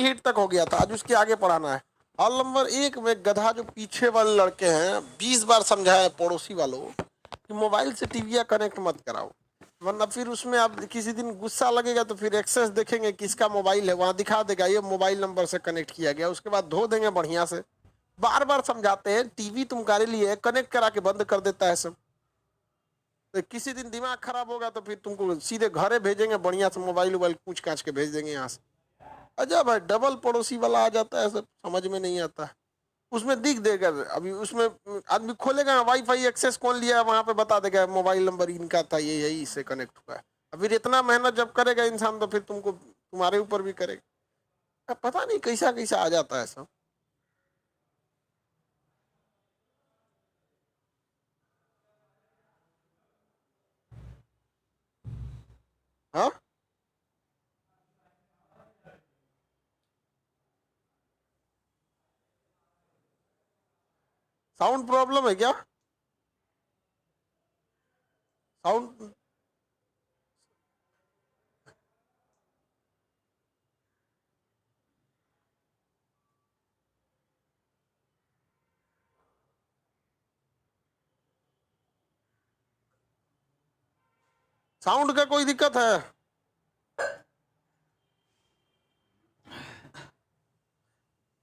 Heat तक हो गया था, आज उसके आगे पढ़ाना है। हॉल नंबर 1 में गधा जो पीछे वाले लड़के हैं 20 बार समझाया पड़ोसी वालों कि मोबाइल से टीवी कनेक्ट मत कराओ, वरना फिर उसमें आप किसी दिन गुस्सा लगेगा तो फिर एक्सेस देखेंगे किसका मोबाइल है, वहां दिखा देगा ये मोबाइल नंबर से कनेक्ट किया गया, उसके बाद धो देंगे बढ़िया से। बार बार समझाते हैं टीवी तुम्हारे लिए कनेक्ट करा के बंद कर देता है सब। तो किसी दिन दिमाग खराब होगा तो फिर तुमको सीधे घरे भेजेंगे, बढ़िया से मोबाइल वोबाइल पूछ काछ के भेज देंगे यहाँ से। अजब भाई, डबल पड़ोसी वाला आ जाता है, सब समझ में नहीं आता। उसमें दिख देगा, अभी उसमें आदमी खोलेगा वाईफाई एक्सेस कौन लिया है वहां पे बता देगा मोबाइल नंबर इनका था, ये यही इससे कनेक्ट हुआ है। अब फिर इतना मेहनत जब करेगा इंसान तो फिर तुमको तुम्हारे ऊपर भी करेगा। अब पता नहीं कैसा कैसा आ जाता है सब। हाँ, साउंड प्रॉब्लम है क्या? साउंड साउंड का कोई दिक्कत है?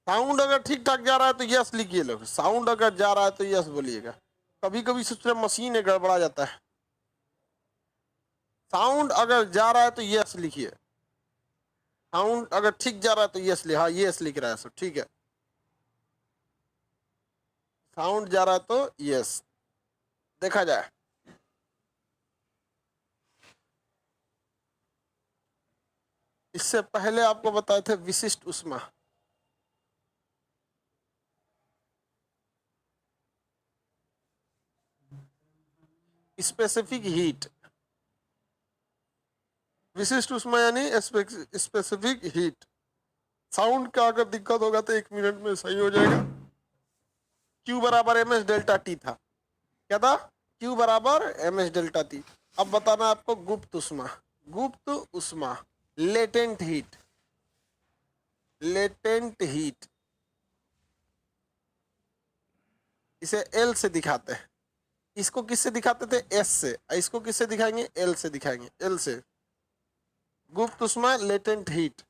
साउंड अगर ठीक ठाक जा रहा है तो यस लिखिए लोग, साउंड अगर जा रहा है तो यस बोलिएगा। कभी कभी सिस्टम मशीन है गड़बड़ा जाता है। साउंड अगर जा रहा है तो यस लिखिए, साउंड अगर ठीक जा रहा है तो यस लिखा, हाँ यस लिख रहा है सब ठीक है। साउंड जा रहा है तो यस, देखा जाए। इससे पहले आपको बताए थे विशिष्ट उष्मा, स्पेसिफिक हीट। विशिष्ट उष्मा यानी स्पेसिफिक हीट। साउंड का अगर दिक्कत होगा तो 1 मिनट में सही हो जाएगा। Q बराबर एम एस डेल्टा टी था, क्या था? Q बराबर एम एस डेल्टा टी। अब बताना आपको गुप्त उष्मा, गुप्त उष्मा, लेटेंट हीट, लेटेंट हीट, इसे L से दिखाते हैं। इसको किससे दिखाते थे? S से। इसको किससे दिखाएंगे? L से दिखाएंगे, L से। गुप्त उष्मा लेटेंट हीट,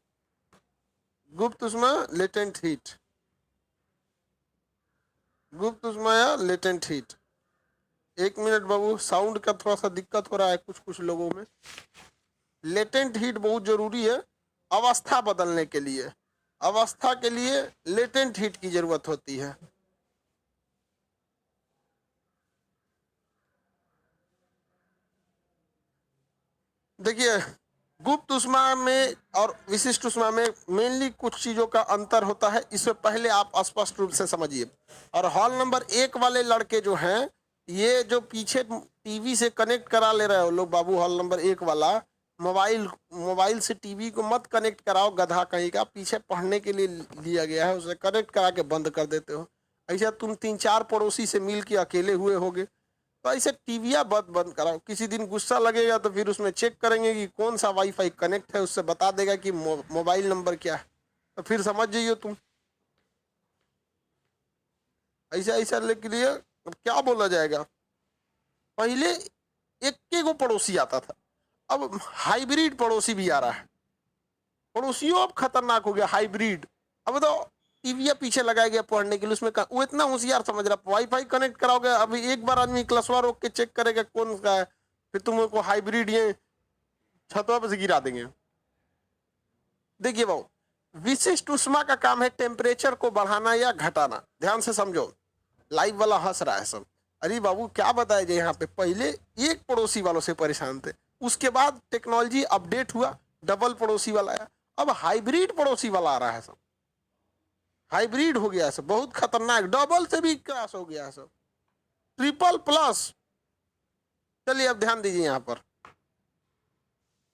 गुप्त उष्मा लेटेंट हीट, गुप्त उष्मा या लेटेंट हीट। 1 मिनट बाबू, साउंड का थोड़ा सा दिक्कत हो रहा है कुछ कुछ लोगों में। लेटेंट हीट बहुत जरूरी है अवस्था बदलने के लिए, अवस्था के लिए लेटेंट हीट की जरूरत होती है। देखिए, गुप्त उष्मा में और विशिष्ट उष्मा में मेनली कुछ चीजों का अंतर होता है, इससे पहले आप स्पष्ट रूप से समझिए। और हॉल नंबर 1 वाले लड़के जो हैं, ये जो पीछे टीवी से कनेक्ट करा ले रहे हो लोग बाबू, हॉल नंबर 1 वाला, मोबाइल मोबाइल से टीवी को मत कनेक्ट कराओ, गधा कहीं का, पीछे पढ़ने के लिए लिया गया है, उसे कनेक्ट करा के बंद कर देते हो। ऐसा तुम 3-4 पड़ोसी से मिल के अकेले हुए होगे, तो ऐसे टीवियाँ बंद कराओ। किसी दिन गुस्सा लगेगा तो फिर उसमें चेक करेंगे कि कौन सा वाईफाई कनेक्ट है, उससे बता देगा कि मोबाइल नंबर क्या है, तो फिर समझ जाइए तुम। ऐसा ऐसा लेके लिए अब क्या बोला जाएगा। पहले एक के गो पड़ोसी आता था, अब हाइब्रिड पड़ोसी भी आ रहा है। पड़ोसियों अब खतरनाक हो गया, हाइब्रिड। अब तो टीवी पीछे लगाया गया पढ़ने के लिए, उसमें वो इतना होशियार समझ रहा, वाईफाई कनेक्ट कराओगे अभी एक बार आदमी क्लसवा रोक के चेक करेगा कौन का है, फिर तुमको हाइब्रिड ये छतवा पे से गिरा देंगे। देखिए भाऊ, विशिष्ट उष्मा का काम है टेम्परेचर को बढ़ाना या घटाना। ध्यान से समझो, लाइव वाला हंस रहा है सब। अरे बाबू क्या बताया जाए, यहाँ पे पहले एक पड़ोसी वालों से परेशान थे, उसके बाद टेक्नोलॉजी अपडेट हुआ, डबल पड़ोसी वाला आया, अब हाइब्रिड पड़ोसी वाला आ रहा है सब। हाइब्रिड हो गया है सब, बहुत खतरनाक, डबल से भी क्रॉस हो गया है सब, ट्रिपल प्लस। चलिए अब ध्यान दीजिए यहाँ पर,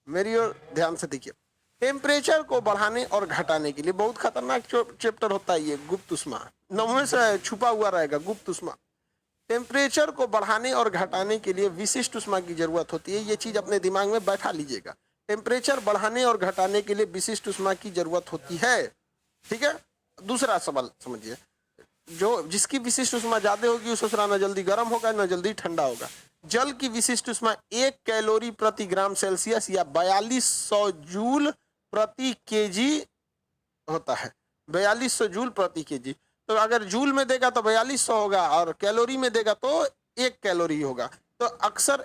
मेरी ओर ध्यान से देखिए। टेम्परेचर को बढ़ाने और घटाने के लिए बहुत खतरनाक चैप्टर होता है ये, गुप्त उष्मा। 9वें से छुपा हुआ रहेगा गुप्त उष्मा। टेम्परेचर को बढ़ाने और घटाने के लिए विशिष्ट उष्मा की जरूरत होती है, ये चीज अपने दिमाग में बैठा लीजिएगा। टेम्परेचर बढ़ाने और घटाने के लिए विशिष्ट उष्मा की जरूरत होती है। ठीक है, दूसरा सवाल समझिए, जो जिसकी विशिष्ट उष्मा ज्यादा होगी उस उष्मा न जल्दी गर्म होगा न जल्दी ठंडा होगा। जल की विशिष्ट उष्मा 1 कैलोरी प्रति ग्राम सेल्सियस या 4200 जूल प्रति केजी होता है। 4200 जूल प्रति केजी। तो अगर जूल में देगा तो 4200 होगा और कैलोरी में देगा तो 1 कैलोरी होगा। तो अक्सर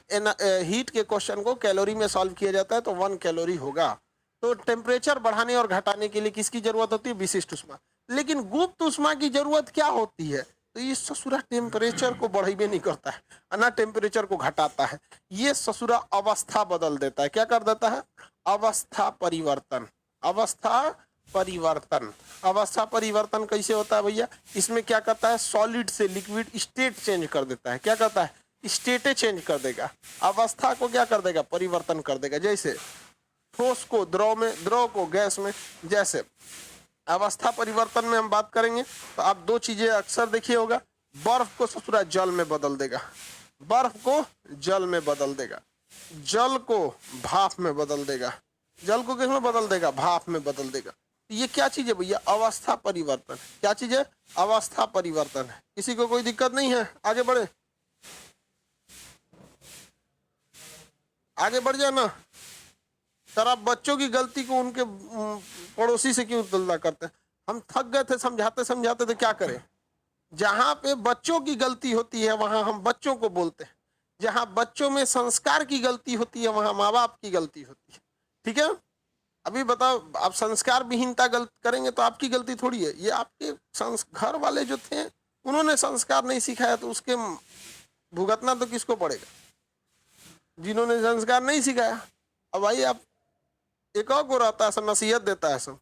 हीट के क्वेश्चन को कैलोरी में सॉल्व किया जाता है तो 1 कैलोरी होगा। तो टेम्परेचर बढ़ाने और घटाने के लिए किसकी जरूरत होती है? विशिष्ट उष्मा। लेकिन गुप्त उष्मा की जरूरत क्या होती है? तो ये ससुरा टेम्परेचर को बढ़ावे नहीं करता है ना टेम्परेचर को घटाता है, ये ससुरा अवस्था बदल देता है। क्या कर देता है? अवस्था परिवर्तन। अवस्था परिवर्तन। अवस्था परिवर्तन कैसे होता है भैया? इसमें क्या करता है? सॉलिड से लिक्विड स्टेट चेंज कर देता है। क्या करता है? स्टेटे चेंज कर देगा। अवस्था को क्या कर देगा? परिवर्तन कर देगा। जैसे ठोस को द्रव में, द्रव को गैस में। जैसे अवस्था परिवर्तन में हम बात करेंगे तो आप दो चीजें अक्सर देखिए होगा, बर्फ को ससुरा जल में बदल देगा, बर्फ को जल में बदल देगा, जल को भाप में बदल देगा, जल को किस में बदल देगा? भाप में बदल देगा। ये क्या चीज है भैया? अवस्था परिवर्तन। क्या चीज है? अवस्था परिवर्तन है। किसी को कोई दिक्कत नहीं है? आगे बढ़े, आगे बढ़ जाए ना। सर आप बच्चों की गलती को उनके पड़ोसी से क्यों तुलना करते हैं? हम थक गए थे समझाते समझाते, तो क्या करें? जहां पे बच्चों की गलती होती है वहां हम बच्चों को बोलते हैं, जहां बच्चों में संस्कार की गलती होती है वहां माँ बाप की गलती होती है। ठीक है, अभी बताओ, आप संस्कार विहीनता गलत करेंगे तो आपकी गलती थोड़ी है, ये आपके घर वाले जो थे उन्होंने संस्कार नहीं सिखाया, तो उसके भुगतना तो किसको पड़ेगा? जिन्होंने संस्कार नहीं सिखाया। अब भाई आप एक और को रहता है सब, नसीहत देता है सब।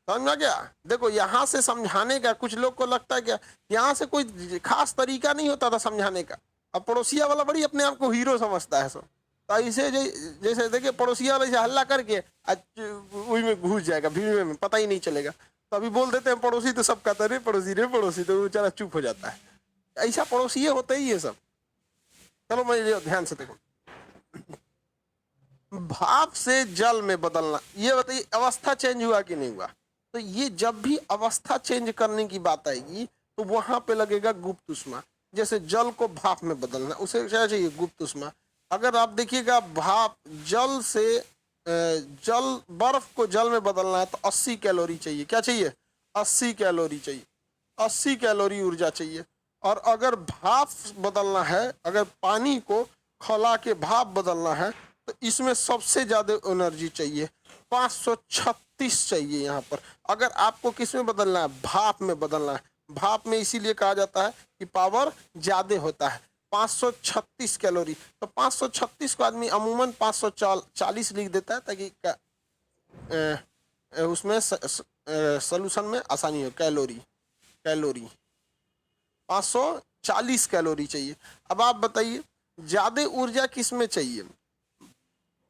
समझ में क्या? देखो यहाँ से समझाने का कुछ लोग को लगता है क्या यहाँ से कोई खास तरीका नहीं होता था समझाने का। अब पड़ोसिया वाला बड़ी अपने आप को हीरो समझता है सब। तो ऐसे जैसे देखिए पड़ोसिया वाला ऐसे हल्ला करके वही में घुस जाएगा, भीड़ में पता ही नहीं चलेगा। तो अभी बोल देते हैं पड़ोसी, तो सब कहता है रे पड़ोसी, तो बेचारा चुप हो जाता है। ऐसा पड़ोसी होता ही है सब। चलो मैं ध्यान से देखो, भाप से जल में बदलना, ये बताइए अवस्था चेंज हुआ कि नहीं हुआ? तो ये जब भी अवस्था चेंज करने की बात आएगी तो वहां पे लगेगा गुप्त उष्मा। जैसे जल को भाप में बदलना, उसे क्या चाहिए? गुप्त उष्मा। अगर आप देखिएगा भाप जल से जल बर्फ को जल में बदलना है तो 80 कैलोरी चाहिए। क्या चाहिए? 80 कैलोरी चाहिए, 80 कैलोरी ऊर्जा चाहिए। और अगर भाप बदलना है, अगर पानी को खौला के भाप बदलना है तो इसमें सबसे ज्यादा एनर्जी चाहिए, 536 चाहिए यहाँ पर। अगर आपको किस में बदलना है? भाप में बदलना है। भाप में इसीलिए कहा जाता है कि पावर ज्यादा होता है, 536 कैलोरी। तो 536 को आदमी अमूमन 540 लिख देता है ताकि उसमें सोल्यूशन में आसानी हो। कैलोरी 540 कैलोरी चाहिए। अब आप बताइए ज्यादा ऊर्जा किस में चाहिए?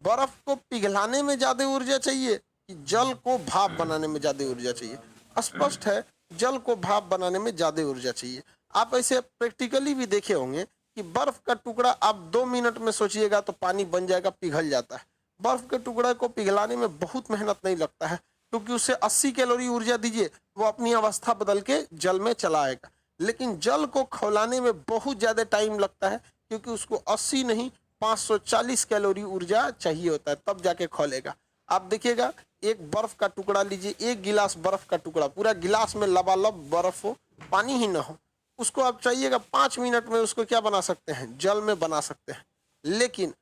बर्फ को पिघलाने में ज्यादा ऊर्जा चाहिए कि जल को भाप बनाने में ज्यादा ऊर्जा चाहिए? स्पष्ट है, जल को भाप बनाने में ज्यादा ऊर्जा चाहिए। आप ऐसे प्रैक्टिकली भी देखे होंगे कि बर्फ का टुकड़ा आप 2 मिनट में सोचिएगा तो पानी बन जाएगा, पिघल जाता है। बर्फ के टुकड़े को पिघलाने में बहुत मेहनत नहीं लगता है, क्योंकि उसे 80 कैलोरी ऊर्जा दीजिए वो अपनी अवस्था बदल के जल में चला आएगा। लेकिन जल को खौलाने में बहुत ज्यादा टाइम लगता है, क्योंकि उसको 80 नहीं 540 कैलोरी ऊर्जा चाहिए होता है, तब जाके खोलेगा। आप देखिएगा एक बर्फ का टुकड़ा लीजिए, एक गिलास बर्फ का टुकड़ा, पूरा गिलास में लबालब बर्फ हो, पानी ही ना हो, उसको आप चाहिएगा 5 मिनट में उसको क्या बना सकते हैं? जल में बना सकते हैं। लेकिन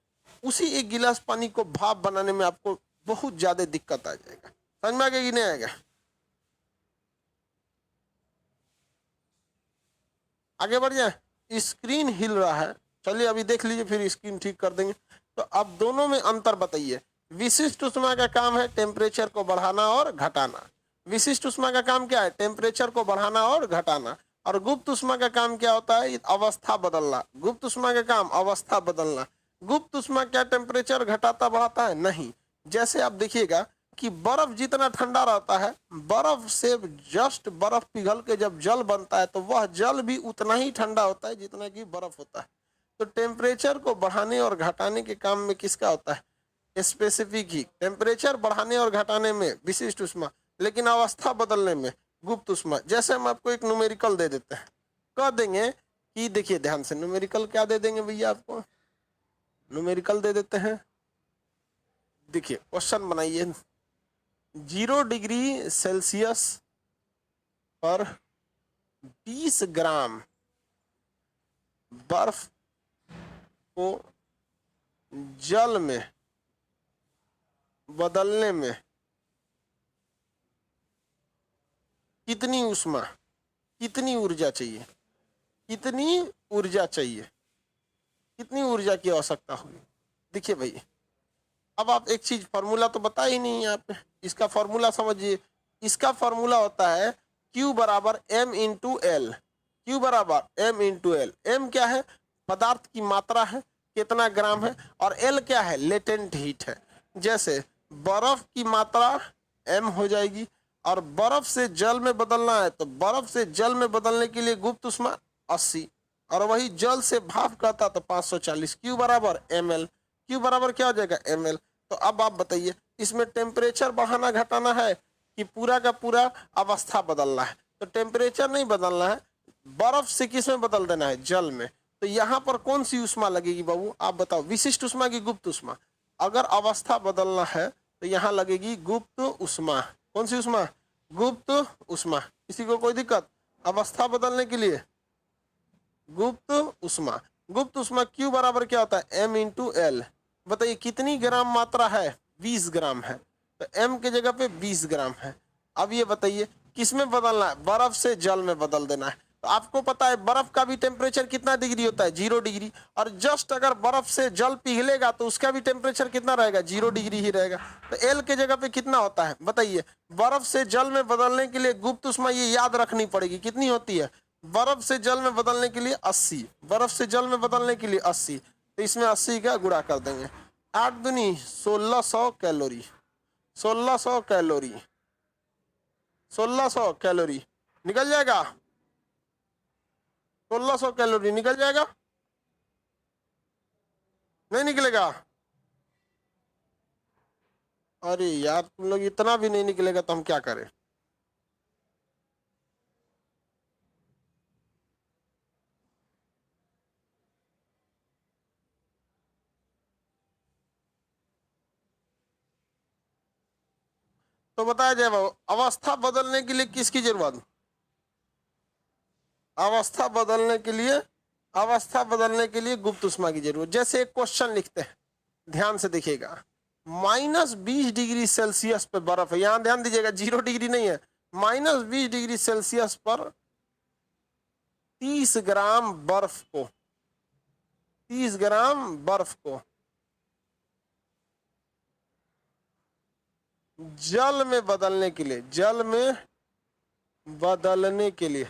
उसी एक गिलास पानी को भाप बनाने में आपको बहुत ज्यादा दिक्कत आ जाएगा। समझ में आ गया कि नहीं आएगा? आगे बढ़ जाए। स्क्रीन हिल रहा है, चलिए अभी देख लीजिए फिर स्क्रीन ठीक कर देंगे। तो अब दोनों में अंतर बताइए। विशिष्ट उष्मा का काम है टेम्परेचर को बढ़ाना और घटाना। विशिष्ट उष्मा का काम क्या है? टेम्परेचर को बढ़ाना और घटाना। और गुप्त उष्मा का काम क्या होता है? अवस्था बदलना। गुप्त उष्मा का काम अवस्था बदलना। गुप्त उष्मा क्या टेम्परेचर घटाता बढ़ाता है? नहीं। जैसे आप देखिएगा कि बर्फ जितना ठंडा रहता है, बर्फ से जस्ट बर्फ पिघल के जब जल बनता है तो वह जल भी उतना ही ठंडा होता है जितना कि बर्फ होता है। तो टेम्परेचर को बढ़ाने और घटाने के काम में किसका होता है? Specific heat. टेम्परेचर बढ़ाने और घटाने में विशिष्ट उष्मा, लेकिन अवस्था बदलने में गुप्त उष्मा। जैसे हम आपको एक न्यूमेरिकल दे देते हैं, कह देंगे कि देखिए ध्यान से, न्यूमेरिकल क्या दे देंगे भैया आपको? न्यूमेरिकल दे देते हैं। देखिए क्वेश्चन बनाइए, 0 डिग्री सेल्सियस पर 20 ग्राम बर्फ को जल में बदलने में कितनी उष्मा, कितनी ऊर्जा चाहिए? कितनी ऊर्जा चाहिए? कितनी ऊर्जा की आवश्यकता होगी? देखिए भाई, अब आप एक चीज, फॉर्मूला तो बता ही नहीं है आप, इसका फॉर्मूला समझिए। इसका फॉर्मूला होता है Q बराबर m इंटू एल। Q बराबर m इंटू एल। m क्या है? पदार्थ की मात्रा है, कितना ग्राम है, और L क्या है? लेटेंट हीट है। जैसे बर्फ की मात्रा m हो जाएगी, और बर्फ से जल में बदलना है, तो बर्फ से जल में बदलने के लिए गुप्त उष्मा 80, और वही जल से भाप करता तो 540। Q बराबर ml। Q बराबर क्या हो जाएगा? ml। तो अब आप बताइए, इसमें टेम्परेचर बढ़ाना घटाना है कि पूरा का पूरा अवस्था बदलना है? तो टेम्परेचर नहीं बदलना है, बर्फ से किस में बदल देना है? जल में। तो यहाँ पर कौन सी उष्मा लगेगी बाबू, आप बताओ? विशिष्ट उष्मा की गुप्त उष्मा? अगर अवस्था बदलना है तो यहाँ लगेगी गुप्त उष्मा। कौन सी उष्मा? गुप्त उष्मा। किसी को कोई दिक्कत? अवस्था बदलने के लिए गुप्त उष्मा। गुप्त उष्मा Q बराबर क्या होता है? m into L. बताइए कितनी ग्राम मात्रा है? 20 ग्राम है, तो m के जगह पे 20 ग्राम है। अब ये बताइए किस में बदलना है? बर्फ से जल में बदल देना है। तो आपको पता है बर्फ का भी टेम्परेचर कितना डिग्री होता है? 0 डिग्री। और जस्ट अगर बर्फ से जल पिघलेगा तो उसका भी टेम्परेचर कितना रहेगा? 0 डिग्री ही रहेगा। तो एल के जगह पे कितना होता है बताइए? बर्फ से जल में बदलने के लिए गुप्त उष्मा ये याद रखनी पड़ेगी, कितनी होती है? बर्फ से जल में बदलने के लिए 80। बर्फ से जल में बदलने के लिए 80, तो इसमें 80 का गुणा कर देंगे। 8 दूनी 1600 कैलोरी। 1600 कैलोरी, 1600 कैलोरी निकल जाएगा। 1600 कैलोरी निकल जाएगा? नहीं निकलेगा? अरे यार तुम लोग, इतना भी नहीं निकलेगा तो हम क्या करें? तो बताया जाए बाबू, अवस्था बदलने के लिए किसकी जरूरत? अवस्था बदलने के लिए, अवस्था बदलने के लिए गुप्त उष्मा की जरूरत। जैसे एक क्वेश्चन लिखते हैं, ध्यान से देखिएगा, -20 डिग्री सेल्सियस पे बर्फ है। यहां ध्यान दीजिएगा, 0 डिग्री नहीं है, -20 डिग्री सेल्सियस पर 30 ग्राम बर्फ को, 30 ग्राम बर्फ को जल में बदलने के लिए, जल में बदलने के लिए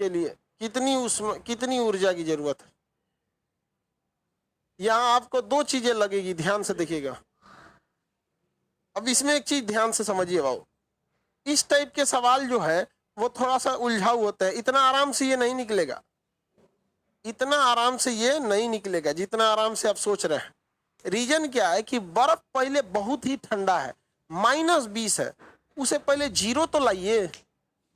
कितनी उष्मा, कितनी ऊर्जा की जरूरत है? यहां आपको दो चीजें लगेगी, ध्यान से देखिएगा। अब इसमें एक चीज ध्यान से समझिए बाबू, इस टाइप के सवाल जो है वो थोड़ा सा उलझाऊ होता है। इतना आराम से ये नहीं निकलेगा, इतना आराम से ये नहीं निकलेगा जितना आराम से आप सोच रहे हैं। रीजन क्या है कि बर्फ पहले बहुत ही ठंडा है, -20 है, उसे पहले 0 तो लाइए।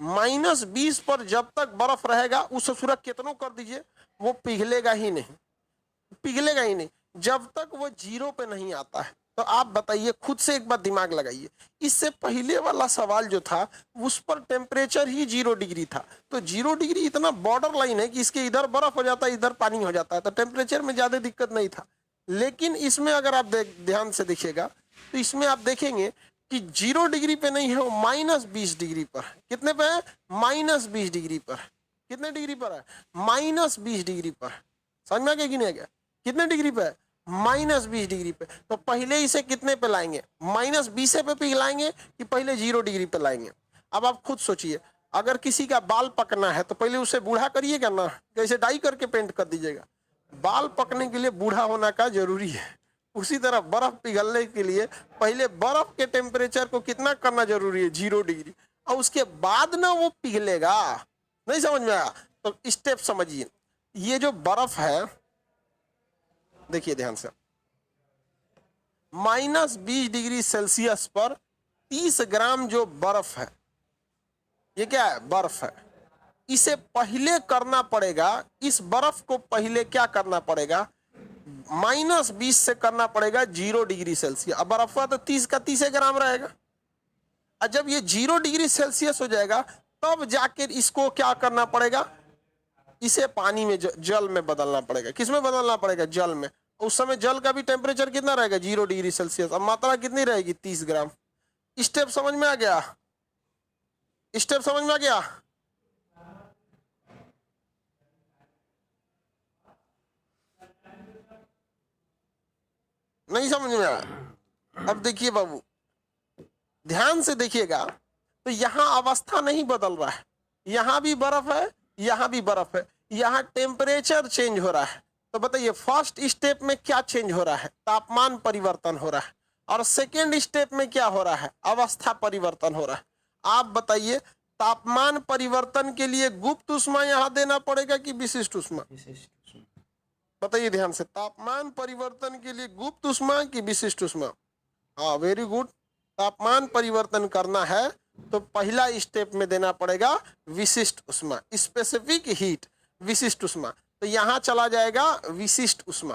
-20 पर जब तक बर्फ रहेगा उसे सुरख कितनों कर दीजिए, वो पिघलेगा ही नहीं, पिघलेगा ही नहीं जब तक वो 0 पे नहीं आता है। तो आप बताइए, खुद से एक बार दिमाग लगाइए, इससे पहले वाला सवाल जो था उस पर टेम्परेचर ही 0 डिग्री था। तो 0 डिग्री इतना बॉर्डर लाइन है कि इसके इधर बर्फ हो जाता है, इधर पानी हो जाता है, तो टेम्परेचर में ज्यादा दिक्कत नहीं था। लेकिन इसमें अगर आप ध्यान से देखिएगा तो इसमें आप देखेंगे कि 0 डिग्री पे नहीं है, वो -20 डिग्री पर है। कितने पे है? -20 डिग्री पर। कितने डिग्री पर है? -20 डिग्री पर। समझ में आ गया कि नहीं आ गया? कितने डिग्री पे है? -20 डिग्री पे। तो पहले इसे कितने पे लाएंगे? -20 पे पिघलाएंगे कि पहले 0 डिग्री पे लाएंगे? अब आप खुद सोचिए, अगर किसी का बाल पकना है तो पहले उसे बूढ़ा करिएगा ना, कैसे डाई करके पेंट कर दीजिएगा? बाल पकने के लिए बूढ़ा होना का जरूरी है। उसी तरह बर्फ पिघलने के लिए पहले बर्फ के टेम्परेचर को कितना करना जरूरी है? 0 डिग्री। और उसके बाद ना वो पिघलेगा, नहीं समझ में आया? तो स्टेप समझिए। ये जो बर्फ है, देखिए ध्यान से, -20 डिग्री सेल्सियस पर 30 ग्राम जो बर्फ है, ये क्या है? बर्फ है। इसे पहले करना पड़ेगा, इस बर्फ को पहले क्या करना पड़ेगा? -20 से करना पड़ेगा 0 डिग्री सेल्सियस। अब बर्फ का तो 30 का 30 ग्राम रहेगा, और जब ये 0 डिग्री सेल्सियस हो जाएगा तब जाकर इसको क्या करना पड़ेगा? इसे पानी में, जल में बदलना पड़ेगा। किस में बदलना पड़ेगा? जल में। उस समय जल का भी टेम्परेचर कितना रहेगा? 0 डिग्री सेल्सियस। अब मात्रा कितनी रहेगी? 30 ग्राम। स्टेप समझ में आ गया? स्टेप समझ में आ गया? नहीं समझ में आया? अब देखिए बाबू, ध्यान से देखिएगा, तो यहां अवस्था नहीं बदल रहा है, यहां भी बर्फ है, यहां भी बर्फ है, यहां टेम्परेचर चेंज हो रहा है। तो बताइए फर्स्ट स्टेप में क्या चेंज हो रहा है? तापमान परिवर्तन हो रहा है। और सेकेंड स्टेप में क्या हो रहा है? अवस्था परिवर्तन हो रहा है। आप बताइए, तापमान परिवर्तन के लिए गुप्त ऊष्मा यहां देना पड़ेगा कि विशिष्ट ऊष्मा? बताइए ध्यान से, तापमान परिवर्तन के लिए गुप्त ऊष्मा कि विशिष्ट ऊष्मा? हाँ, वेरी गुड। तापमान परिवर्तन करना है तो पहला स्टेप में देना पड़ेगा विशिष्ट ऊष्मा, स्पेसिफिक हीट, विशिष्ट ऊष्मा। तो यहां चला जाएगा विशिष्ट ऊष्मा।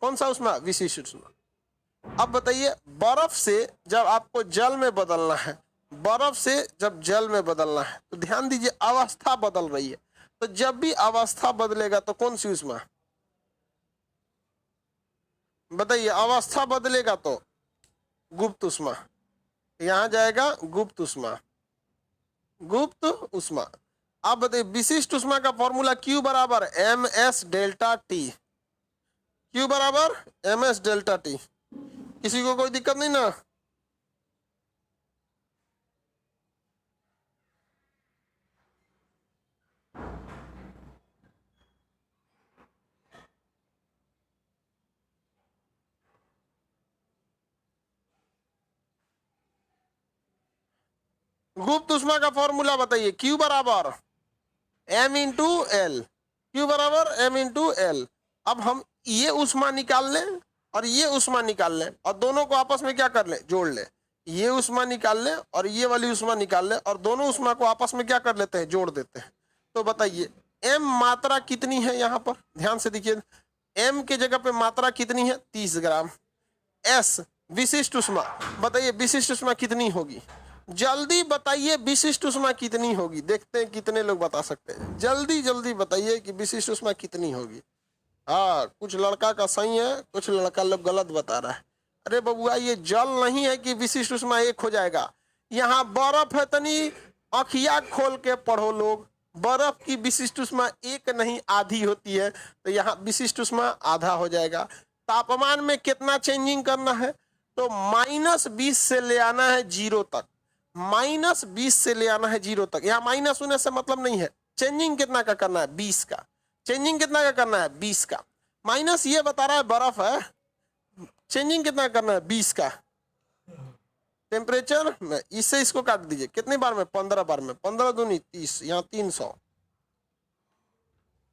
कौन सा ऊष्मा? विशिष्ट ऊष्मा। अब बताइए, बर्फ से जब आपको जल में बदलना है, बर्फ से जब जल में बदलना है, तो ध्यान दीजिए अवस्था बदल रही है। तो जब भी अवस्था बदलेगा तो कौन सी ऊष्मा? बताइए, अवस्था बदलेगा तो गुप्त ऊष्मा, यहां जाएगा गुप्त ऊष्मा, गुप्त ऊष्मा। अब बताइए, विशिष्ट ऊष्मा का फॉर्मूला Q बराबर ms डेल्टा टी। Q बराबर ms डेल्टा टी। किसी को कोई दिक्कत नहीं ना? गुप्त ऊष्मा का फॉर्मूला बताइए। Q बराबर m इंटू एल। Q बराबर m इंटू एल। अब हम ये ऊष्मा निकाल लें और ये ऊष्मा निकाल लें, और दोनों को आपस में क्या कर लें? जोड़ लें। ये ऊष्मा निकाल लें और ये वाली ऊष्मा निकाल लें, और दोनों ऊष्मा को आपस में क्या कर लेते हैं? जोड़ देते हैं। तो बताइए m मात्रा कितनी है? यहाँ पर ध्यान से देखिए, m के जगह पे मात्रा कितनी है? 30 ग्राम। s विशिष्ट ऊष्मा, बताइए विशिष्ट ऊष्मा कितनी होगी? जल्दी बताइए विशिष्ट ऊष्मा कितनी होगी? देखते हैं कितने लोग बता सकते हैं। जल्दी जल्दी बताइए कि विशिष्ट ऊष्मा कितनी होगी। हाँ, कुछ लड़का का सही है, कुछ लड़का लोग गलत बता रहा है। अरे बबुआ, ये जल नहीं है कि विशिष्ट ऊष्मा एक हो जाएगा। यहाँ बर्फ है, तनी अखिया खोल के पढ़ो लोग। बर्फ की विशिष्ट ऊष्मा एक नहीं, आधी होती है। तो यहाँ विशिष्ट ऊष्मा आधा हो जाएगा। तापमान में कितना चेंजिंग करना है? तो -20 से ले आना है 0 तक। -20 से ले आना है 0 तक। यहाँ माइनस होने से मतलब नहीं है। चेंजिंग कितना का करना है? 20 का। चेंजिंग कितना का करना है? 20 का। माइनस ये बता रहा है बर्फ है, चेंजिंग कितना करना है? 20 का। टेम्परेचर में इससे इसको काट दीजिए, कितनी बार में? 15 बार में। 15 दूनी 30, यहाँ 300।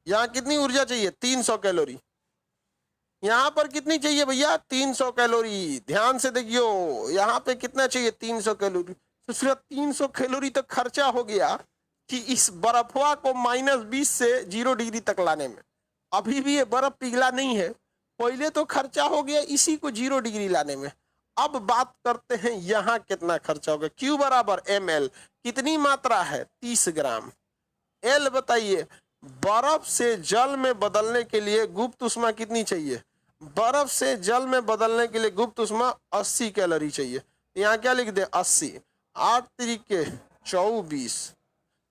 यहाँ कितनी ऊर्जा चाहिए? 300 कैलोरी। यहाँ पर कितनी चाहिए भैया? 300 कैलोरी। ध्यान से देखियो, यहाँ पे कितना चाहिए? 300 कैलोरी। तो सिर्फ 300 कैलोरी तक खर्चा हो गया कि इस बर्फवा को -20 से 0 डिग्री तक लाने में। अभी भी ये बर्फ पिघला नहीं है, पहले तो खर्चा हो गया इसी को 0 डिग्री लाने में। अब बात करते हैं यहाँ कितना खर्चा होगा। Q बराबर ml, कितनी मात्रा है? 30 ग्राम। L बताइए, बर्फ से जल में बदलने के लिए गुप्त ऊष्मा कितनी चाहिए? बर्फ से जल में बदलने के लिए गुप्त ऊष्मा 80 कैलोरी चाहिए। यहाँ क्या लिख दे? 80। 8 तरीके 24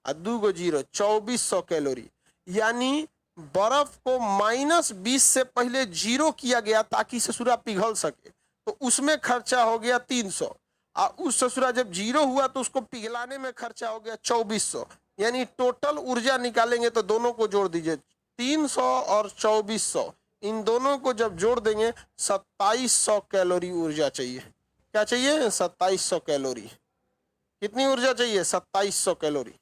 और 2 को 0, 2400 कैलोरी। यानी बर्फ को -20 से पहले 0 किया गया ताकि ससुरा पिघल सके, तो उसमें खर्चा हो गया 300। और उस ससुरा जब 0 हुआ तो उसको पिघलाने में खर्चा हो गया 2400। यानी टोटल ऊर्जा निकालेंगे तो दोनों को जोड़ दीजिए, 300 और 2400, इन दोनों को जब जोड़ देंगे 2700 कैलोरी ऊर्जा चाहिए। क्या चाहिए? 2700 कैलोरी। कितनी ऊर्जा चाहिए? 2700 कैलोरी।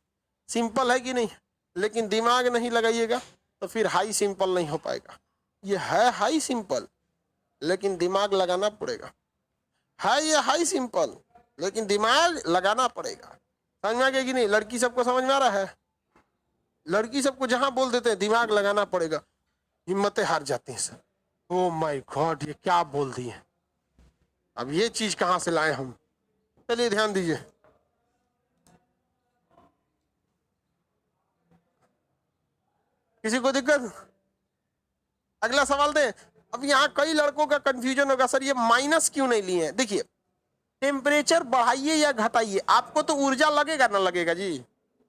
सिंपल है कि नहीं? लेकिन दिमाग नहीं लगाइएगा तो फिर हाई सिंपल नहीं हो पाएगा। ये है हाई सिंपल लेकिन दिमाग लगाना पड़ेगा। है ये हाई सिंपल लेकिन दिमाग लगाना पड़ेगा। समझ में आ गया कि नहीं? लड़की सबको समझ में आ रहा है? लड़की सबको जहां बोल देते हैं दिमाग लगाना पड़ेगा, हिम्मतें हार जाती हैं सर। ओ माय गॉड, ये क्या बोल दिए, अब ये चीज कहां से लाए हम? चलिए ध्यान दीजिए। किसी को दिक्कत? अगला सवाल दे। अब यहाँ कई लड़कों का कंफ्यूजन होगा, सर ये माइनस क्यों नहीं लिए हैं? देखिए, टेम्परेचर बढ़ाइए या घटाइए, आपको तो ऊर्जा लगेगा ना लगेगा जी,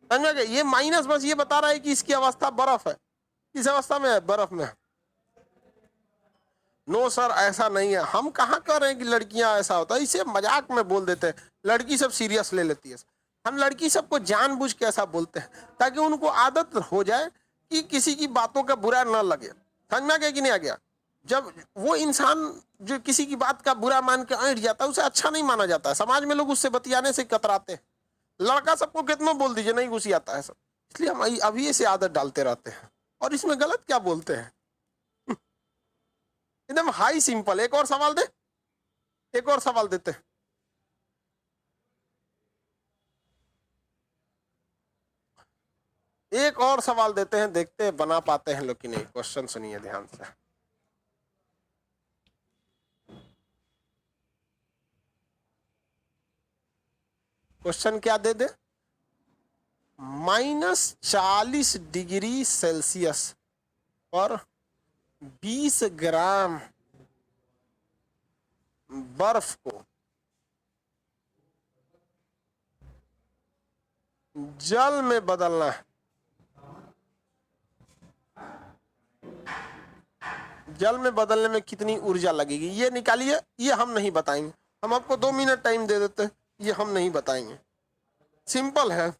समझ गए? ये माइनस बस ये बता रहा है कि इसकी अवस्था बर्फ है। किस अवस्था में है? बर्फ में। नो सर ऐसा नहीं है, हम कहाँ कह रहे हैं कि लड़कियां ऐसा होता है, इसे मजाक में बोल देते हैं, लड़की सब सीरियस ले लेती है। हम लड़की सबको जानबूझ के ऐसा बोलते हैं ताकि उनको आदत हो जाए कि किसी की बातों का बुरा न लगे। समझ में आ गया कि नहीं आ गया? जब वो इंसान जो किसी की बात का बुरा मान के ऐंठ जाता है उसे अच्छा नहीं माना जाता है, समाज में लोग उससे बतियाने से कतराते हैं। लड़का सबको कितना बोल दीजिए नहीं घुसी आता है सब, इसलिए हम अभी से आदत डालते रहते हैं। और इसमें गलत क्या बोलते हैं? एकदम हाई सिंपल। एक और सवाल दे, एक और सवाल देते हैं। एक और सवाल देते हैं, देखते हैं बना पाते हैं लोग कि नहीं। क्वेश्चन सुनिए ध्यान से। क्वेश्चन क्या दे दे? -40 डिग्री सेल्सियस पर 20 ग्राम बर्फ को जल में बदलना है। जल में बदलने में कितनी ऊर्जा लगेगी ये निकालिए। ये हम नहीं बताएंगे, हम आपको 2 मिनट टाइम दे देते हैं, ये हम नहीं बताएंगे, सिंपल है।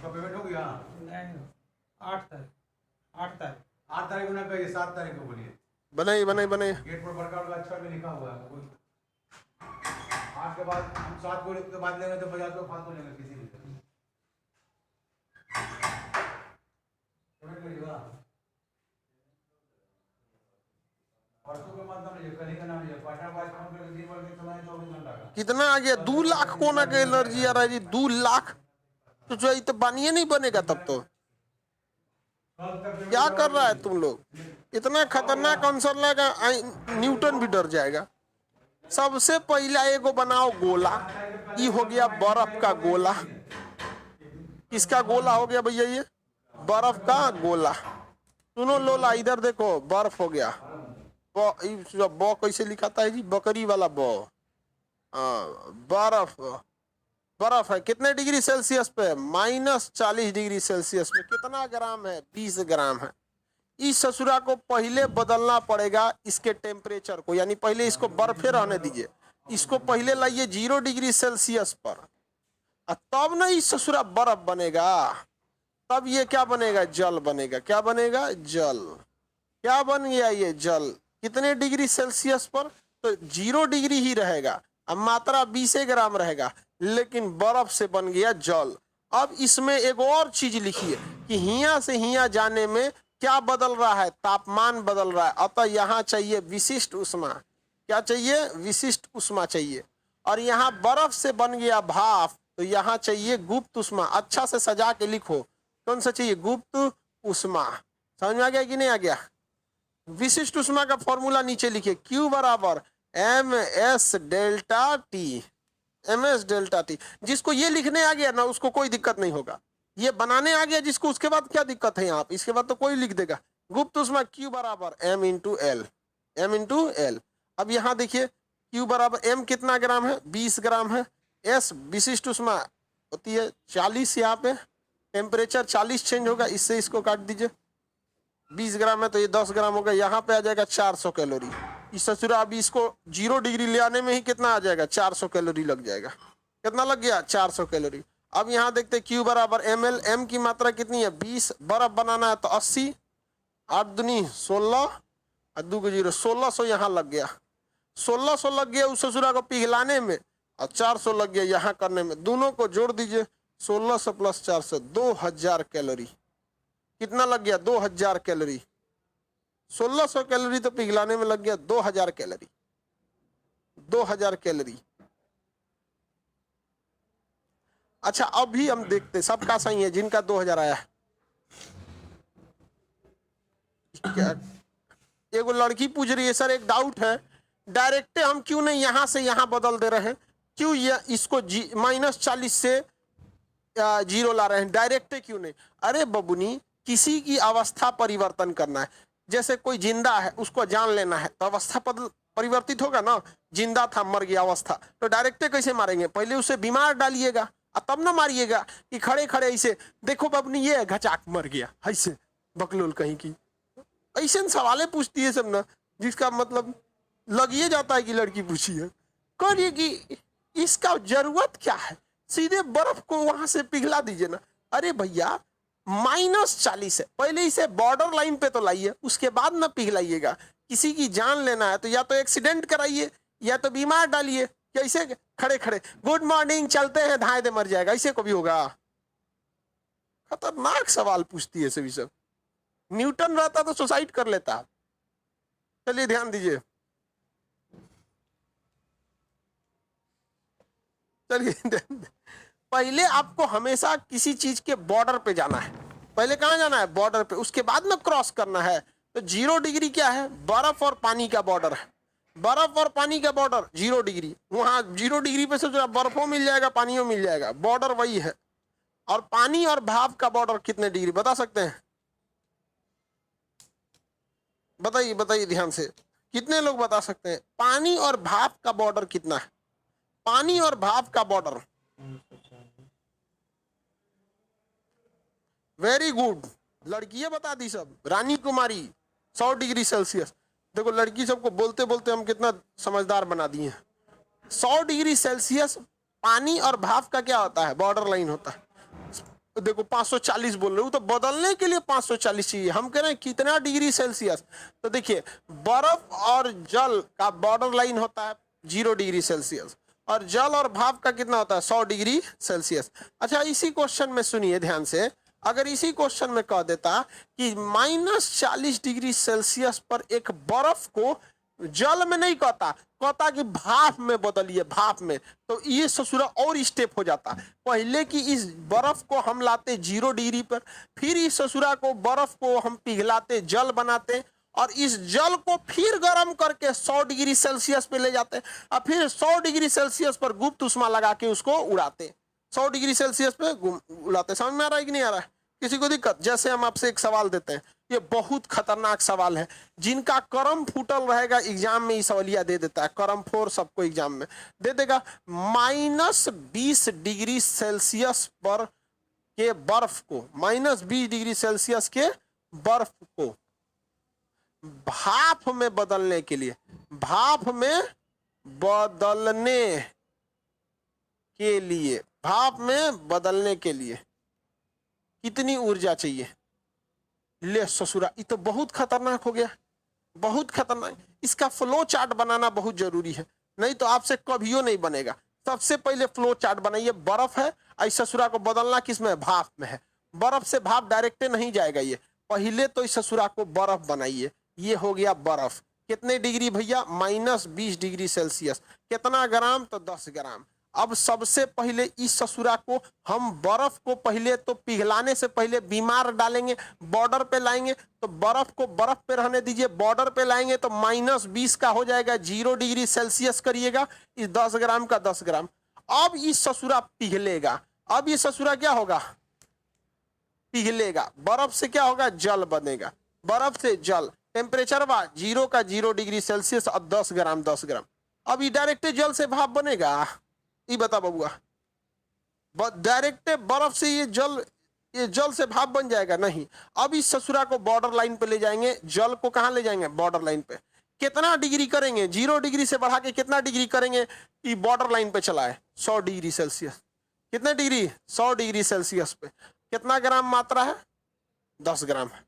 पेमेंट हो गया? नहीं, 8 तारीख को ना कहिए, 7 तारीख को बोलिए। बनाइए बनाइए बनाइए। गेट पर वर्कआउट अच्छा में लिखा हुआ है। 8 के बाद हम 7 को के बाद लेंगे तो 50 को फालतू लेंगे किसी भी तरह। पेमेंट करिएगा परसों के मतलब नहीं, कल ही का नाम है पटना बाईस फोन करके दिन भर के समय 24 घंटा का। कितना आ गया? 2 लाख कोना का एलर्जी आ रहा है जी, 2 लाख। तो जो ये तो बनिए नहीं बनेगा तब तो। क्या कर रहा है तुम लोग? इतना खतरनाक आंसर लगा, न्यूटन भी डर जाएगा। सबसे पहला एगो बनाओ गोला, ये हो गया बर्फ का गोला। किसका गोला हो गया भैया? ये बर्फ का गोला। सुनो लोला, इधर देखो, बर्फ हो गया। बॉ कैसे लिखाता है जी? बकरी वाला बॉ। बर्फ, बर्फ है कितने डिग्री सेल्सियस पे? -40 डिग्री सेल्सियस पे। कितना ग्राम है? 20 ग्राम है। इस ससुरा को पहले बदलना पड़ेगा इसके टेम्परेचर को, यानी पहले इसको बर्फे रहने दीजिए, इसको पहले लाइए 0 डिग्री सेल्सियस पर, तब ना इस ससुरा बर्फ बनेगा। तब ये क्या बनेगा? जल बनेगा। क्या बनेगा? जल। क्या बन गया? ये जल। कितने डिग्री सेल्सियस पर? तो 0 डिग्री ही रहेगा, अब मात्रा 20 ग्राम रहेगा, लेकिन बर्फ से बन गया जल। अब इसमें एक और चीज लिखिए कि हिया से हिया जाने में क्या बदल रहा है? तापमान बदल रहा है। अतः यहाँ चाहिए विशिष्ट उष्मा। क्या चाहिए? विशिष्ट उष्मा चाहिए। और यहाँ बर्फ से बन गया भाप, तो यहाँ चाहिए गुप्त उष्मा। अच्छा से सजा के लिखो, कौन सा चाहिए? गुप्त उष्मा। समझ में आ गया कि नहीं आ गया? विशिष्ट उष्मा का फॉर्मूला नीचे लिखिए, Q बराबर ms delta T. ms delta T. जिसको ये लिखने आ गया ना उसको कोई दिक्कत नहीं होगा, ये बनाने आ गया जिसको, उसके बाद क्या दिक्कत है? यहाँ इसके बाद तो कोई लिख देगा। गुप्त उष्मा Q बराबर m into L. m into L. अब यहाँ देखिए Q बराबर m कितना ग्राम है? 20 ग्राम है। S विशिष्ट उष्मा होती है 40 यहाँ पे, टेम्परेचर 40 चेंज होगा, इससे इसको काट दीजिए। 20 ग्राम है तो ये 10 ग्राम होगा, यहाँ पे आ जाएगा 400 कैलोरी। इस ससुरा अभी इसको 0 डिग्री ले आने में ही कितना आ जाएगा, 400 कैलोरी लग जाएगा। कितना लग गया, 400 कैलोरी। अब यहाँ देखते Q बराबर ml, m की मात्रा कितनी है 20, बर्फ बनाना है तो 80, 8 दूनी 16 और 2 को 0, 1600 यहाँ लग गया। 1600 लग गया उस ससुरा को पिघलाने में और 400 लग गया यहाँ करने में। दोनों को जोड़ दीजिए, 1600 प्लस 400, 2000 कैलोरी। कितना लग गया, 2000 कैलोरी। 1600 कैलोरी तो पिघलाने में लग गया, 2000 कैलोरी, 2000 कैलोरी। अच्छा अभी हम देखते सबका सही है, जिनका 2000 आया है। क्या एगो लड़की पूछ रही है सर एक डाउट है, डायरेक्ट हम क्यों नहीं यहां से यहां बदल दे रहे हैं, क्यों ये इसको -40 से 0 ला रहे हैं, डायरेक्ट क्यों नहीं। अरे बबुनी, किसी की अवस्था परिवर्तन करना है, जैसे कोई जिंदा है उसको जान लेना है तो अवस्था परिवर्तित होगा ना। जिंदा था मर गया अवस्था, तो डायरेक्ट कैसे मारेंगे, पहले उसे बीमार डालिएगा और तब ना मारिएगा कि खड़े खड़े ऐसे देखो बबनी ये घचाक मर गया, ऐसे बकलोल कहीं की ऐसे सवाले पूछती है सब ना, जिसका मतलब लगिए जाता है कि लड़की पूछी है। कहिए कि इसका जरूरत क्या है, सीधे बर्फ को वहां से पिघला दीजिए ना। अरे भैया -40 है, पहले इसे बॉर्डर लाइन पे तो लाइए, उसके बाद ना पिघलाइएगा। किसी की जान लेना है तो या तो एक्सीडेंट कराइए या तो बीमार डालिए। कैसे खड़े खड़े गुड मॉर्निंग चलते हैं धाए दे मर जाएगा, ऐसे को भी होगा। खतरनाक सवाल पूछती है सभी सब। न्यूटन रहता तो सुसाइड कर लेता। चलिए ध्यान दीजिए, चलिए पहले आपको हमेशा किसी चीज के बॉर्डर पे जाना है। पहले कहां जाना है, बॉर्डर पे, उसके बाद में क्रॉस करना है। तो 0 डिग्री क्या है, बर्फ और पानी का बॉर्डर है। बर्फ और पानी का बॉर्डर 0 डिग्री, वहां 0 डिग्री पे से बर्फों मिल जाएगा, पानियों मिल जाएगा, बॉर्डर वही है। और पानी और भाप का बॉर्डर कितने डिग्री बता सकते हैं, बताइए बताइए ध्यान से, कितने लोग बता सकते हैं पानी और भाप का बॉर्डर कितना है। पानी और भाप का बॉर्डर, वेरी गुड, लड़कियां बता दी सब। Rani Kumari 100 degree Celsius. देखो लड़की सबको बोलते बोलते हम कितना समझदार बना दिए हैं। 100 डिग्री सेल्सियस पानी और भाप का क्या होता है, बॉर्डर लाइन होता है। देखो 540 बोल रहे हो, तो बदलने के लिए 540 चाहिए। हम कह रहे हैं कितना डिग्री सेल्सियस, तो देखिए बर्फ और जल का बॉर्डर लाइन होता है 0 डिग्री सेल्सियस, और जल और भाप का कितना होता है 100 डिग्री सेल्सियस। अच्छा इसी क्वेश्चन में सुनिए ध्यान से, अगर इसी क्वेश्चन में कह देता कि -40 डिग्री सेल्सियस पर एक बर्फ को जल में नहीं कहता, कहता कि भाप में बदलिए, भाप में, तो ये ससुरा और स्टेप हो जाता। पहले कि इस बर्फ को हम लाते 0 डिग्री पर, फिर इस ससुरा को बर्फ को हम पिघलाते, जल बनाते, और इस जल को फिर गर्म करके 100 डिग्री सेल्सियस पे ले जाते, और फिर 100 डिग्री सेल्सियस पर गुप्त उष्मा लगा के उसको उड़ाते। 100 डिग्री सेल्सियस पे उड़ाते। समझ में आ रहा है कि नहीं आ रहा है, किसी को दिक्कत। जैसे हम आपसे एक सवाल देते हैं, ये बहुत खतरनाक सवाल है, जिनका करम फूटल रहेगा एग्जाम में ये सवालिया दे देता है, करम फोर सबको एग्जाम में दे देगा। -20 डिग्री सेल्सियस पर के बर्फ को, -20 डिग्री सेल्सियस के बर्फ को भाप में बदलने के लिए, भाप में बदलने के लिए, भाप में बदलने के लिए कितनी ऊर्जा चाहिए। ले ससुरा, ये तो बहुत खतरनाक हो गया, बहुत खतरनाक। इसका फ्लो चार्ट बनाना बहुत जरूरी है, नहीं तो आपसे कभियो नहीं बनेगा। सबसे पहले फ्लो चार्ट बनाइए। बर्फ है, इस ससुरा को बदलना किसमें, भाप में है। बर्फ से भाप डायरेक्ट नहीं जाएगा, ये पहले तो इस ससुरा को बर्फ बनाइए। ये हो गया बर्फ, कितने डिग्री भैया, -20 डिग्री सेल्सियस। कितना ग्राम, तो 10 ग्राम। अब सबसे पहले इस ससुरा को हम बर्फ को पहले तो पिघलाने से पहले बीमार डालेंगे, बॉर्डर पे लाएंगे, तो बर्फ को बर्फ पे रहने दीजिए, बॉर्डर पे लाएंगे तो -20 का हो जाएगा, 0 डिग्री सेल्सियस करिएगा, इस 10 ग्राम का 10 ग्राम। अब इस ससुरा पिघलेगा, अब ये ससुरा क्या होगा, पिघलेगा। बर्फ से क्या होगा, जल बनेगा, बर्फ से जल। टेम्परेचर बा 0 का 0 डिग्री सेल्सियस और 10 ग्राम 10 ग्राम। अब ये डायरेक्ट जल से भाप बनेगा, ये बता बबुआ, डायरेक्ट बर्फ से ये जल ये जल से भाप बन जाएगा? नहीं। अब इस ससुरा को बॉर्डर लाइन पे ले जाएंगे, जल को कहाँ ले जाएंगे? बॉर्डर लाइन पे। कितना डिग्री करेंगे? 0 डिग्री से बढ़ा के कितना डिग्री करेंगे कि बॉर्डर लाइन पे चला है? 100 डिग्री सेल्सियस। कितने डिग्री? 100 डिग्री सेल्सियस पे। कितना ग्राम मात्रा है? 10 ग्राम है।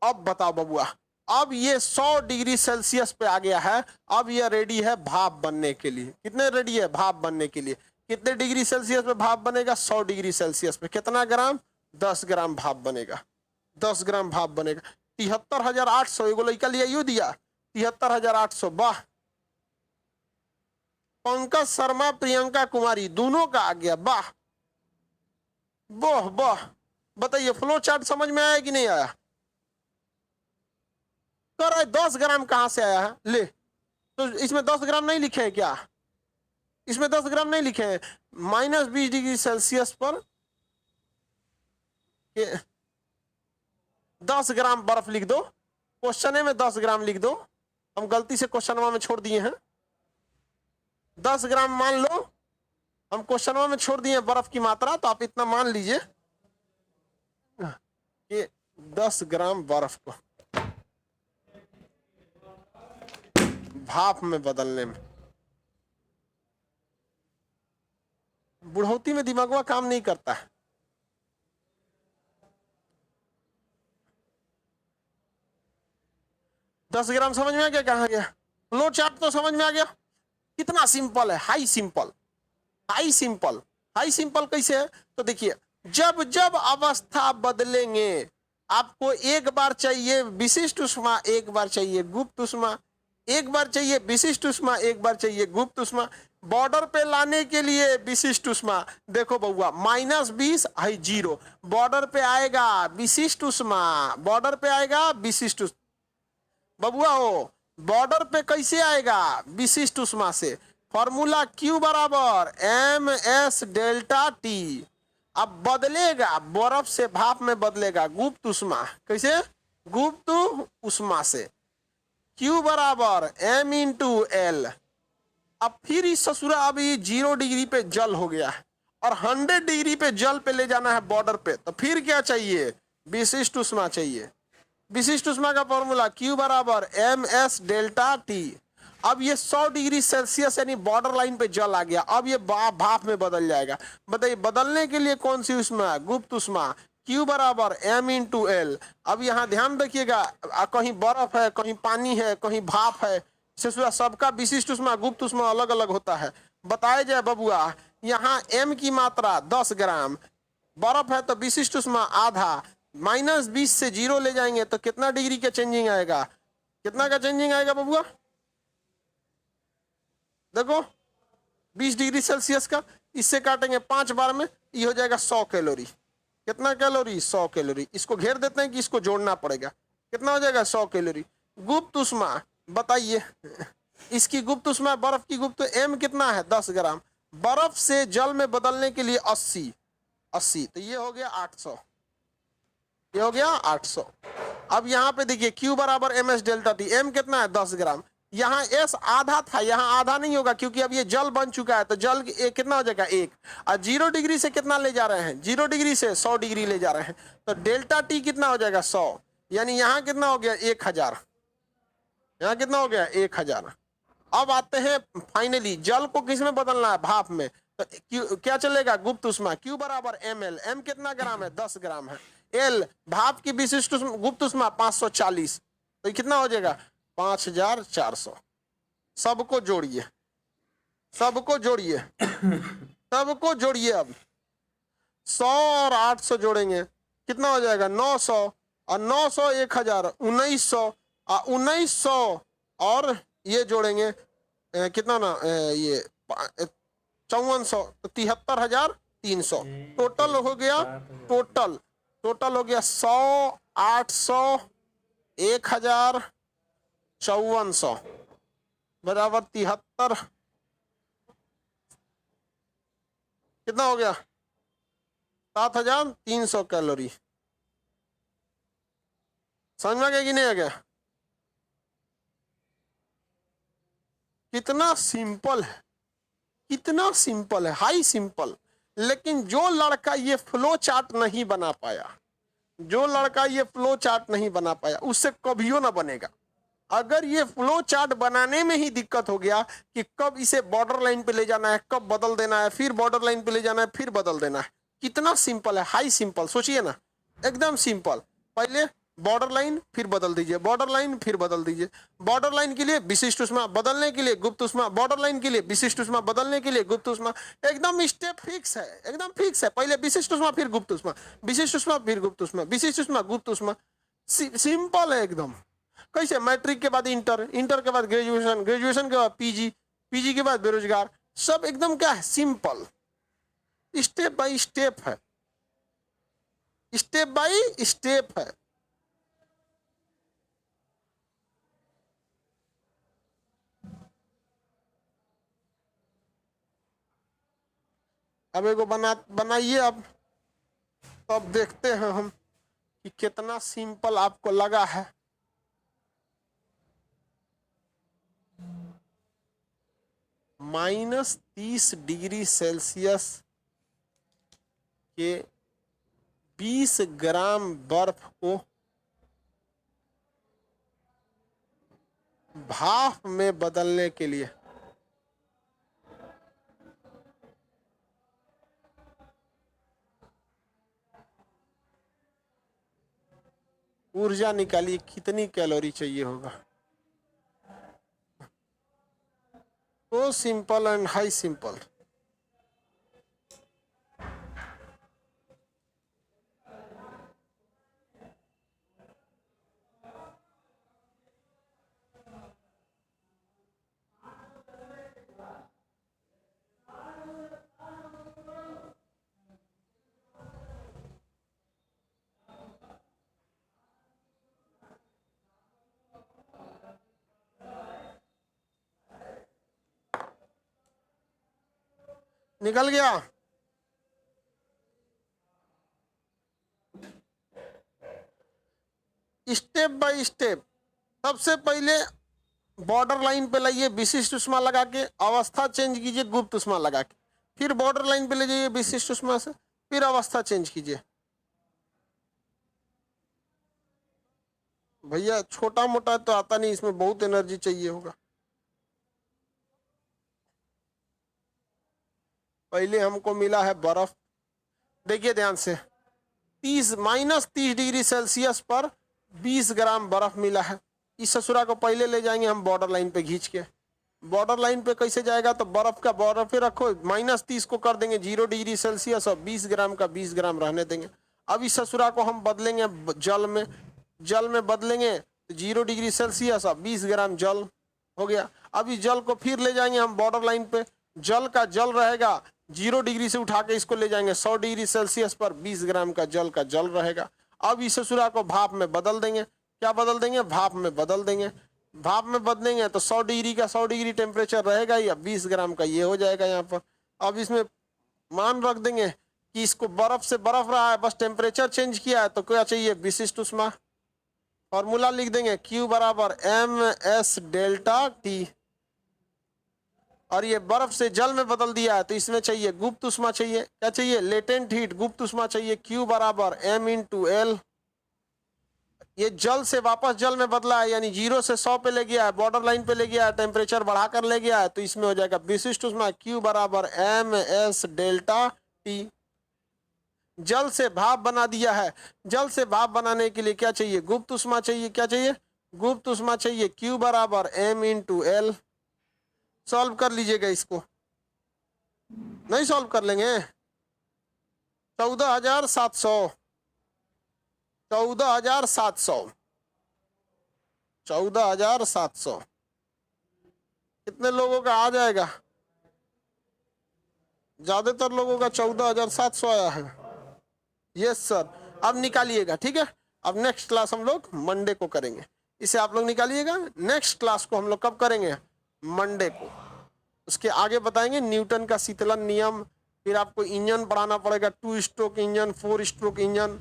अब बताओ बबुआ, अब ये 100 डिग्री सेल्सियस पे आ गया है, अब ये रेडी है भाप बनने के लिए। कितने रेडी है भाप बनने के लिए? कितने डिग्री सेल्सियस पे भाप बनेगा? 100 डिग्री सेल्सियस पे। कितना ग्राम? 10 ग्राम भाप बनेगा। 10 ग्राम भाप बनेगा। 73,800। एगो लड़का लिया यू दिया 73,800। वाह। पंकज शर्मा, प्रियंका कुमारी दोनों का आ गया। वाह वाह वाह। बताइए फ्लो चार्ट समझ में आया कि नहीं आया? कर रहे 10 ग्राम कहां से आया है? ले, तो इसमें 10 ग्राम नहीं लिखे हैं क्या? इसमें 10 ग्राम नहीं लिखे हैं। -20 डिग्री सेल्सियस पर 10 ग्राम बर्फ लिख दो। क्वेश्चन में 10 ग्राम लिख दो। हम गलती से क्वेश्चन में छोड़ दिए हैं 10 ग्राम। मान लो हम क्वेश्चन में छोड़ दिए बर्फ की मात्रा, तो आप इतना मान लीजिए कि 10 ग्राम बर्फ को भाप में बदलने में बुढ़ौती में दिमागवा काम नहीं करता है। दस ग्राम समझ में आ गया? कहाँ गया? फ्लो चार्ट तो समझ में आ गया। कितना सिंपल है, high simple. High simple, high simple कैसे है? तो देखिए, जब जब अवस्था बदलेंगे, आपको एक बार चाहिए विशिष्ट उष्मा, एक बार चाहिए गुप्त उष्मा, एक बार चाहिए विशिष्ट उष्मा, एक बार चाहिए गुप्त उष्मा। बॉर्डर पे लाने के लिए विशिष्ट उष्मा, देखो बउआ -20 है 0। बॉर्डर पे आएगा विशिष्ट उष्मा, बॉर्डर पे आएगा विशिष्ट बबुआ हो। बॉर्डर पे कैसे आएगा? विशिष्ट उष्मा से। फॉर्मूला Q बराबर MS डेल्टा T। अब बदलेगा, बर्फ से भाप में बदलेगा गुप्त उष्मा। कैसे? गुप्त उष्मा से। Q बराबर M × L। अब फिर इस ससुरा अभी 0 डिग्री पे जल हो गया है और 100 डिग्री पे जल पे ले जाना है बॉर्डर पे, तो फिर क्या चाहिए? विशिष्ट उष्मा चाहिए। विशिष्ट उष्मा का फॉर्मूला Q बराबर MS डेल्टा T। अब ये 100 डिग्री सेल्सियस यानी बॉर्डर लाइन पे जल आ गया। अब ये भाप में बदल जाएगा। बताइए बदलने के लिए कौन सी उष्मा? गुप्त उष्मा। Q बराबर M × L। अब यहाँ ध्यान रखिएगा, कहीं बर्फ है, कहीं पानी है, कहीं भाप है, सबका विशिष्ट उष्मा गुप्त उष्मा अलग अलग होता है। बताया जाए बबुआ, यहाँ M की मात्रा 10 ग्राम, बर्फ है तो विशिष्ट उष्मा आधा, -20 से 0 ले जाएंगे तो कितना डिग्री का चेंजिंग आएगा? कितना का चेंजिंग आएगा बबुआ? देखो 20 डिग्री सेल्सियस का, इससे काटेंगे 5 बार में, ये हो जाएगा 100 कैलोरी। कितना कैलोरी? 100 कैलोरी। इसको घेर देते हैं कि इसको जोड़ना पड़ेगा। कितना हो जाएगा? 100 कैलोरी। गुप्त उष्मा बताइए, इसकी गुप्त उष्मा, बर्फ की गुप्त M कितना है? 10 ग्राम। बर्फ से जल में बदलने के लिए 80, तो ये हो गया 800। ये हो गया 800। अब यहाँ पे देखिए Q बराबर MS डेल्टा T। M कितना है? 10 ग्राम। यहाँ S आधा था, यहाँ आधा नहीं होगा क्योंकि अब ये जल बन चुका है, तो जल कितना हो जाएगा? 1। और 0 डिग्री से कितना ले जा रहे हैं? 0 डिग्री से 100 डिग्री ले जा रहे हैं, तो डेल्टा T कितना हो जाएगा? 100। यानी यहाँ कितना हो गया? 1000। यहाँ कितना हो गया? 1000। अब आते हैं फाइनली, जल को किस में बदलना है? भाप में। तो क्या चलेगा? गुप्त उष्मा। Q बराबर ML। M कितना ग्राम है? 10 ग्राम है। L भाप की विशिष्ट गुप्त उष्मा 540, तो कितना हो जाएगा? 5400। सबको जोड़िए, सबको जोड़िए, सबको जोड़िए। अब 100 और 800 जोड़ेंगे, कितना हो जाएगा? 900, और 900 1000, 1900, और 1900 और ये जोड़ेंगे कितना ना, ये 5400, तो 73,300 टोटल हो गया। टोटल हो गया 100, 800, 1000, 5400 बराबर 73। कितना हो गया? 7300 कैलोरी। समझ में आ गया कि नहीं आ गया? कितना सिंपल है, कितना सिंपल है, हाई सिंपल। लेकिन जो लड़का ये फ्लो चार्ट नहीं बना पाया, जो लड़का ये फ्लो चार्ट नहीं बना पाया, उससे कभियो ना बनेगा। अगर ये फ्लो चार्ट बनाने में ही दिक्कत हो गया कि कब इसे बॉर्डर लाइन पे ले जाना है, कब बदल देना है, फिर बॉर्डर लाइन पे ले जाना है, फिर बदल देना है, कितना सिंपल है, हाई सिंपल। सोचिए ना, एकदम सिंपल। पहले बॉर्डर लाइन, फिर बदल दीजिए, बॉर्डर लाइन, फिर बदल दीजिए। बॉर्डर लाइन के लिए विशिष्ट ऊष्मा, बदलने के लिए गुप्त ऊष्मा, बॉर्डर लाइन के लिए विशिष्ट ऊष्मा, बदलने के लिए गुप्त ऊष्मा। एकदम स्टेप फिक्स है, एकदम फिक्स है। पहले विशिष्ट ऊष्मा, फिर गुप्त ऊष्मा, विशिष्ट ऊष्मा, फिर गुप्त ऊष्मा, विशिष्ट ऊष्मा, गुप्त ऊष्मा। सिंपल है एकदम। कैसे? मैट्रिक के बाद इंटर, इंटर के बाद ग्रेजुएशन, ग्रेजुएशन के बाद पीजी, पीजी के बाद बेरोजगार। सब एकदम क्या है? सिंपल, स्टेप बाय स्टेप है, स्टेप बाय स्टेप है। अब एगो बनाइए अब, तब देखते हैं हम कि कितना सिंपल आपको लगा है। -30 डिग्री सेल्सियस के 20 ग्राम बर्फ को भाप में बदलने के लिए ऊर्जा निकालिए, कितनी कैलोरी चाहिए होगा। तो सिंपल एंड हाई सिंपल। निकल गया? Step by step. सबसे पहले बॉर्डर लाइन पे लाइए विशिष्ट ऊष्मा लगा के, अवस्था चेंज कीजिए गुप्त ऊष्मा लगा के, फिर बॉर्डर लाइन पे ले जाइए विशिष्ट ऊष्मा से, फिर अवस्था चेंज कीजिए। भैया छोटा मोटा तो आता नहीं, इसमें बहुत एनर्जी चाहिए होगा। पहले हमको मिला है बर्फ, देखिए ध्यान से, -30 डिग्री सेल्सियस पर 20 ग्राम बर्फ मिला है। इस ससुरा को पहले ले जाएंगे हम बॉर्डर लाइन पे खींच के। बॉर्डर लाइन पे कैसे जाएगा? तो बर्फ का बर्फ पे रखो, -30 को कर देंगे 0 डिग्री सेल्सियस और 20 ग्राम का 20 ग्राम रहने देंगे। अब इस ससुरा को हम बदलेंगे जल में, जल में बदलेंगे 0 डिग्री सेल्सियस और 20 ग्राम जल हो गया। अब इस जल को फिर ले जाएंगे हम बॉर्डर लाइन पे, जल का जल रहेगा 0 डिग्री से उठा के इसको ले जाएंगे 100 डिग्री सेल्सियस पर, 20 ग्राम का जल रहेगा। अब इस ससुरा को भाप में बदल देंगे। क्या बदल देंगे? भाप में बदल देंगे। भाप में बदलेंगे तो 100 डिग्री का 100 डिग्री टेम्परेचर रहेगा या 20 ग्राम का ये हो जाएगा यहाँ पर। अब इसमें मान रख देंगे कि इसको बर्फ से बर्फ रहा है, बस टेम्परेचर चेंज किया है, तो क्या चाहिए? विशिष्ट ऊष्मा। फॉर्मूला लिख देंगे Q बराबर MS डेल्टा T। और ये बर्फ से जल में बदल दिया है तो इसमें चाहिए गुप्त ऊष्मा चाहिए। क्या चाहिए? लेटेंट हीट, गुप्त ऊष्मा चाहिए। Q बराबर M × L। ये जल से वापस जल में बदला है, यानी 0 से 100 पे ले गया है, बॉर्डर लाइन पे ले गया है, टेम्परेचर बढ़ाकर ले गया है, तो इसमें हो जाएगा विशिष्ट ऊष्मा Q बराबर MS डेल्टा T। जल से भाप बना दिया है। जल से भाप बनाने के लिए क्या चाहिए? गुप्त ऊष्मा चाहिए। क्या चाहिए? गुप्त ऊष्मा चाहिए। Q बराबर M × L। सॉल्व कर लीजिएगा इसको, नहीं सॉल्व कर लेंगे? 14,700, 14,700, 14,700 कितने लोगों का आ जाएगा? ज्यादातर लोगों का 14,700 आया है। Yes sir. अब निकालिएगा, ठीक है? अब नेक्स्ट क्लास हम लोग मंडे को करेंगे, इसे आप लोग निकालिएगा। नेक्स्ट क्लास को हम लोग कब करेंगे? मंडे को। उसके आगे बताएंगे न्यूटन का शीतलन नियम, फिर आपको इंजन पढ़ाना पड़ेगा, 2 stroke engine, 4 stroke engine,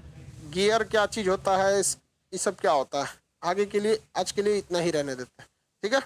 gear क्या चीज़ होता है, ये सब क्या होता है। आगे के लिए आज के लिए इतना ही रहने देते हैं, ठीक है?